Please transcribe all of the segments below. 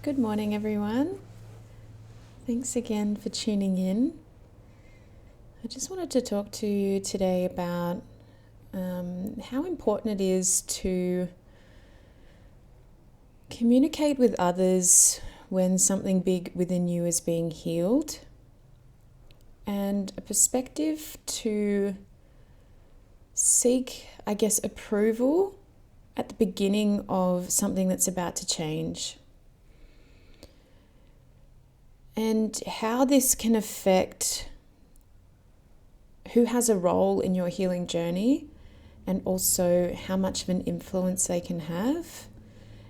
Good morning, everyone. Thanks again for tuning in. I just wanted to talk to you today about how important it is to communicate with others when something big within you is being healed, and a perspective to seek, approval at the beginning of something that's about to change. And how this can affect who has a role in your healing journey, and also how much of an influence they can have.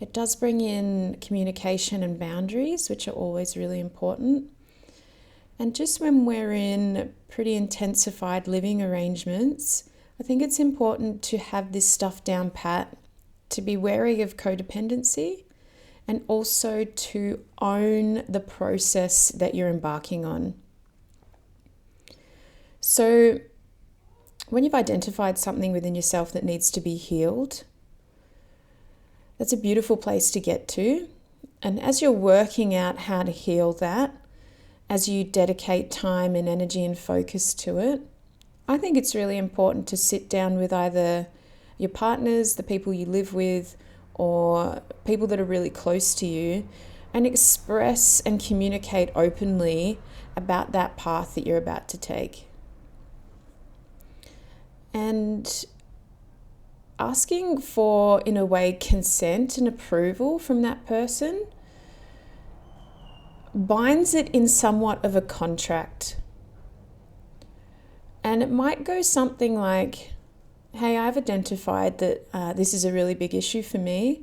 It does bring in communication and boundaries, which are always really important. And just when we're in pretty intensified living arrangements, I think it's important to have this stuff down pat, to be wary of codependency, and also to own the process that you're embarking on. So when you've identified something within yourself that needs to be healed, that's a beautiful place to get to. And as you're working out how to heal that, as you dedicate time and energy and focus to it, I think it's really important to sit down with either your partners, the people you live with, or people that are really close to you, and express and communicate openly about that path that you're about to take. And asking for, in a way, consent and approval from that person binds it in somewhat of a contract. And it might go something like, hey, I've identified that this is a really big issue for me,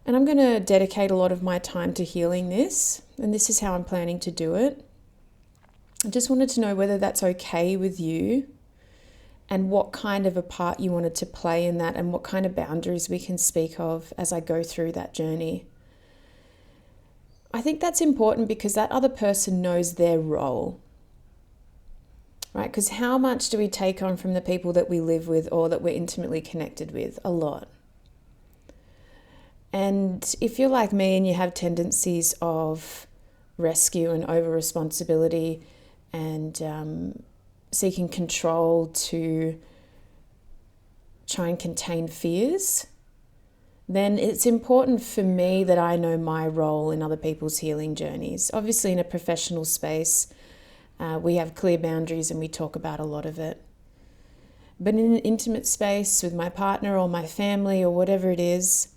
and I'm going to dedicate a lot of my time to healing this, and this is how I'm planning to do it. I just wanted to know whether that's okay with you, and what kind of a part you wanted to play in that, and what kind of boundaries we can speak of as I go through that journey. I think that's important because that other person knows their role. Right? Because how much do we take on from the people that we live with or that we're intimately connected with? A lot. And if you're like me and you have tendencies of rescue and over responsibility and seeking control to try and contain fears, then it's important for me that I know my role in other people's healing journeys. Obviously, in a professional space, we have clear boundaries and we talk about a lot of it. But in an intimate space with my partner or my family or whatever it is,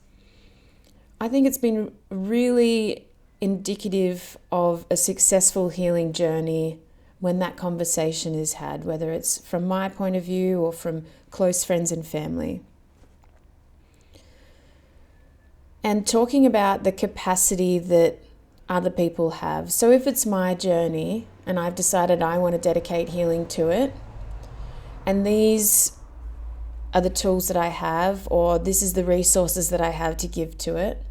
I think it's been really indicative of a successful healing journey when that conversation is had, whether it's from my point of view or from close friends and family. And talking about the capacity that other people have. So if it's my journey and I've decided I want to dedicate healing to it, and these are the tools that I have, or this is the resources that I have to give to it,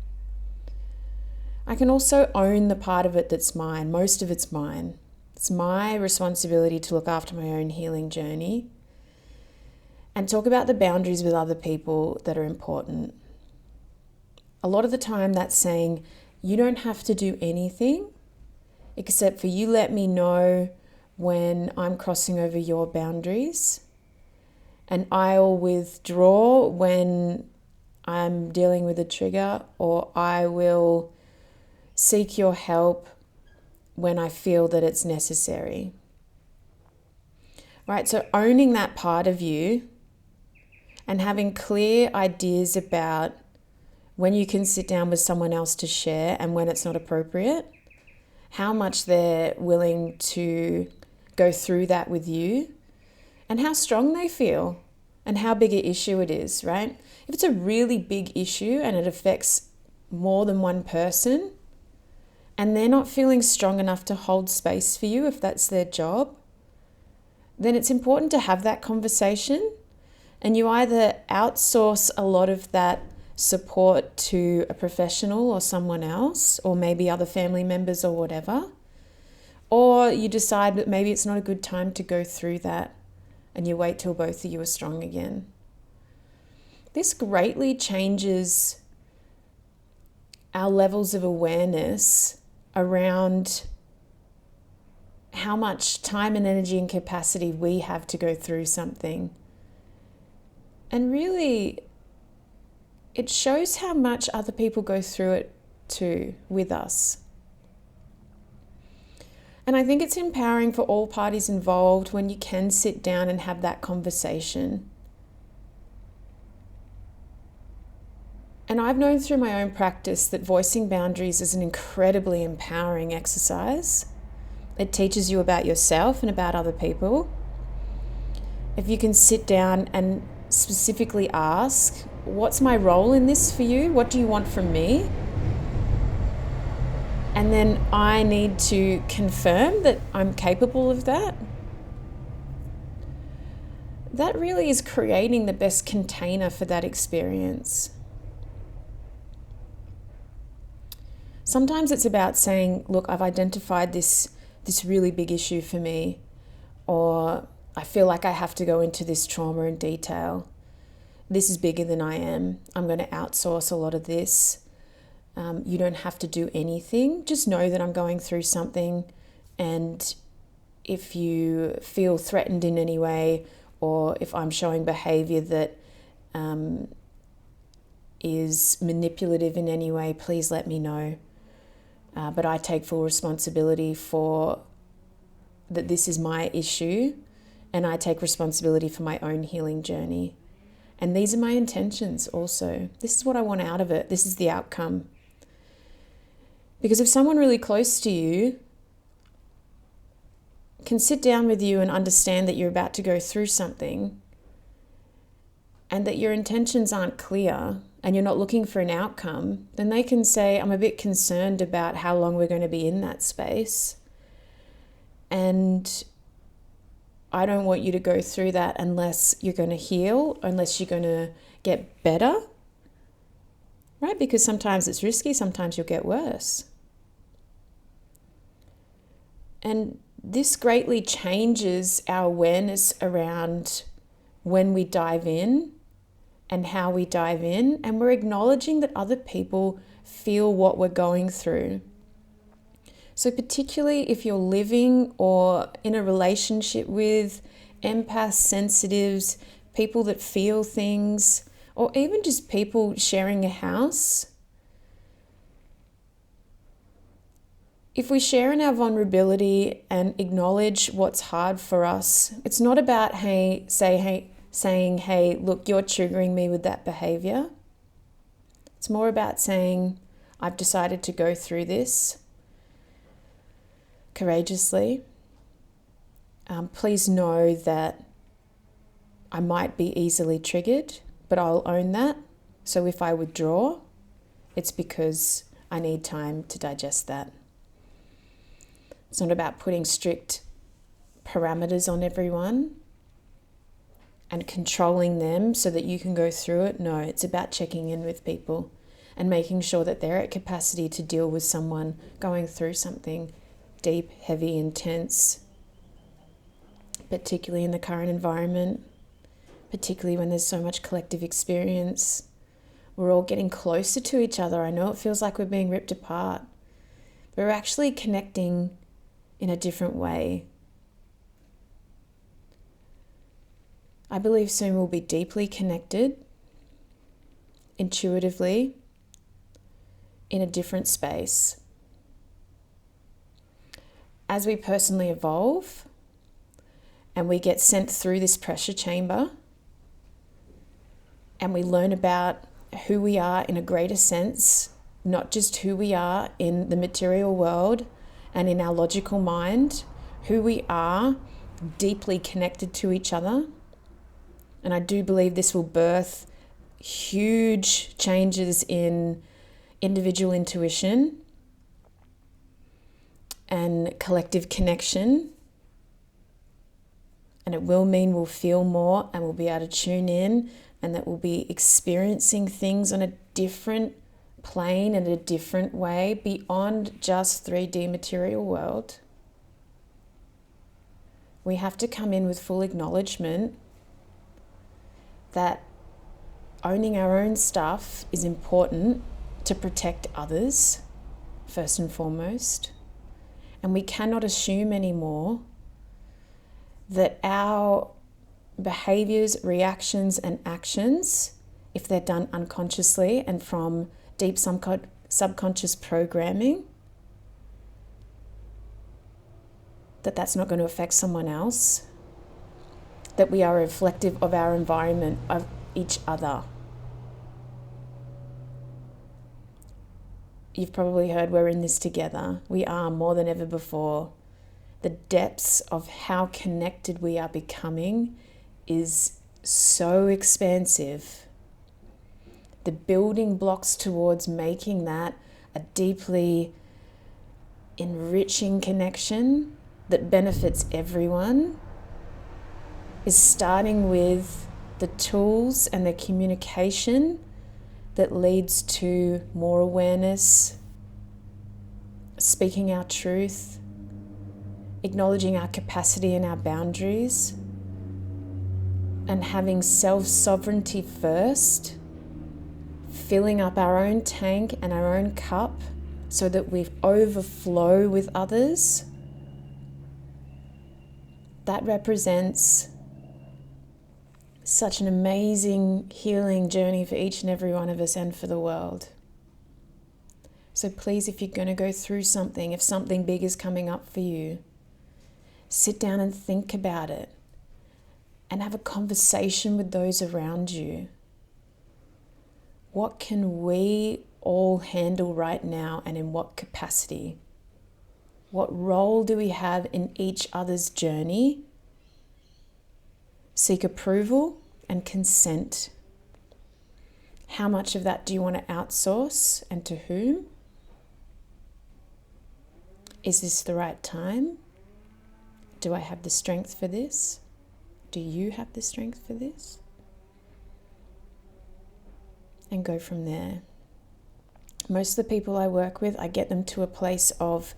I can also own the part of it that's mine. Most of it's mine. It's my responsibility to look after my own healing journey and talk about the boundaries with other people that are important. A lot of the time that's saying, you don't have to do anything except for you let me know when I'm crossing over your boundaries, and I'll withdraw when I'm dealing with a trigger, or I will seek your help when I feel that it's necessary. Right, so owning that part of you and having clear ideas about when you can sit down with someone else to share and when it's not appropriate, how much they're willing to go through that with you, and how strong they feel and how big an issue it is, right? If it's a really big issue and it affects more than one person and they're not feeling strong enough to hold space for you if that's their job, then it's important to have that conversation, and you either outsource a lot of that support to a professional or someone else, or maybe other family members or whatever, or you decide that maybe it's not a good time to go through that and you wait till both of you are strong again. This greatly changes our levels of awareness around how much time and energy and capacity we have to go through something. And really, it shows how much other people go through it too with us. And I think it's empowering for all parties involved when you can sit down and have that conversation. And I've known through my own practice that voicing boundaries is an incredibly empowering exercise. It teaches you about yourself and about other people. If you can sit down and specifically ask, what's my role in this for you? What do you want from me? And then I need to confirm that I'm capable of that. That really is creating the best container for that experience. Sometimes it's about saying, look, I've identified this really big issue for me, or I feel like I have to go into this trauma in detail. This is bigger than I am. I'm going to outsource a lot of this. You don't have to do anything. Just know that I'm going through something, and if you feel threatened in any way, or if I'm showing behavior that is manipulative in any way, please let me know. But I take full responsibility for that this is my issue, and I take responsibility for my own healing journey. And these are my intentions also. This is what I want out of it. This is the outcome. Because if someone really close to you can sit down with you and understand that you're about to go through something, and that your intentions aren't clear, and you're not looking for an outcome, then they can say, I'm a bit concerned about how long we're going to be in that space. And I don't want you to go through that unless you're going to heal, unless you're going to get better, right? Because sometimes it's risky, sometimes you'll get worse. And this greatly changes our awareness around when we dive in and how we dive in, and we're acknowledging that other people feel what we're going through. So particularly if you're living or in a relationship with empaths, sensitives, people that feel things, or even just people sharing a house, if we share in our vulnerability and acknowledge what's hard for us, it's not about, saying, hey, look, you're triggering me with that behavior. It's more about saying, I've decided to go through this courageously. Please know that I might be easily triggered, but I'll own that. So if I withdraw, it's because I need time to digest that. It's not about putting strict parameters on everyone and controlling them so that you can go through it. No, it's about checking in with people and making sure that they're at capacity to deal with someone going through something deep, heavy, intense, particularly in the current environment, particularly when there's so much collective experience. We're all getting closer to each other. I know it feels like we're being ripped apart, but we're actually connecting in a different way. I believe soon we'll be deeply connected, intuitively, in a different space. As we personally evolve and we get sent through this pressure chamber and we learn about who we are in a greater sense, not just who we are in the material world and in our logical mind, who we are deeply connected to each other. And I do believe this will birth huge changes in individual intuition and collective connection. And it will mean we'll feel more and we'll be able to tune in, and that we'll be experiencing things on a different plane and a different way beyond just 3D material world. We have to come in with full acknowledgement that owning our own stuff is important, to protect others, first and foremost. And we cannot assume anymore that our behaviors, reactions, and actions, if they're done unconsciously and from deep subconscious programming, that's not going to affect someone else, that we are reflective of our environment, of each other. You've probably heard we're in this together. We are more than ever before. The depths of how connected we are becoming is so expansive. The building blocks towards making that a deeply enriching connection that benefits everyone is starting with the tools and the communication that leads to more awareness, speaking our truth, acknowledging our capacity and our boundaries, and having self-sovereignty first, filling up our own tank and our own cup so that we overflow with others. That represents such an amazing healing journey for each and every one of us and for the world. So please, if you're going to go through something, if something big is coming up for you, sit down and think about it and have a conversation with those around you. What can we all handle right now, and in what capacity? What role do we have in each other's journey? Seek approval and consent. How much of that do you want to outsource, and to whom? Is this the right time? Do I have the strength for this? Do you have the strength for this? And go from there. Most of the people I work with, I get them to a place of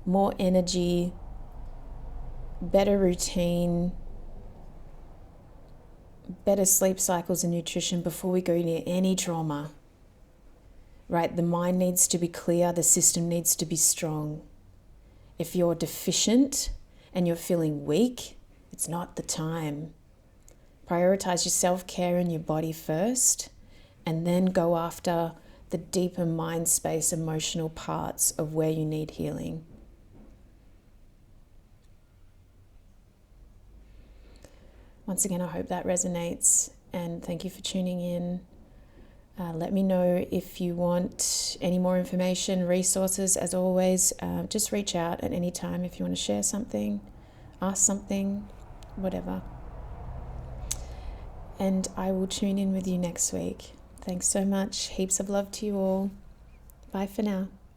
more energy, better routine, better sleep cycles and nutrition before we go near any trauma. Right? The mind needs to be clear, the system needs to be strong. If you're deficient and you're feeling weak, it's not the time. Prioritize your self-care and your body first, and then go after the deeper mind space, emotional parts of where you need healing. Once again, I hope that resonates, and thank you for tuning in. Let me know if you want any more information, resources. As always, just reach out at any time if you want to share something, ask something, whatever. And I will tune in with you next week. Thanks so much. Heaps of love to you all. Bye for now.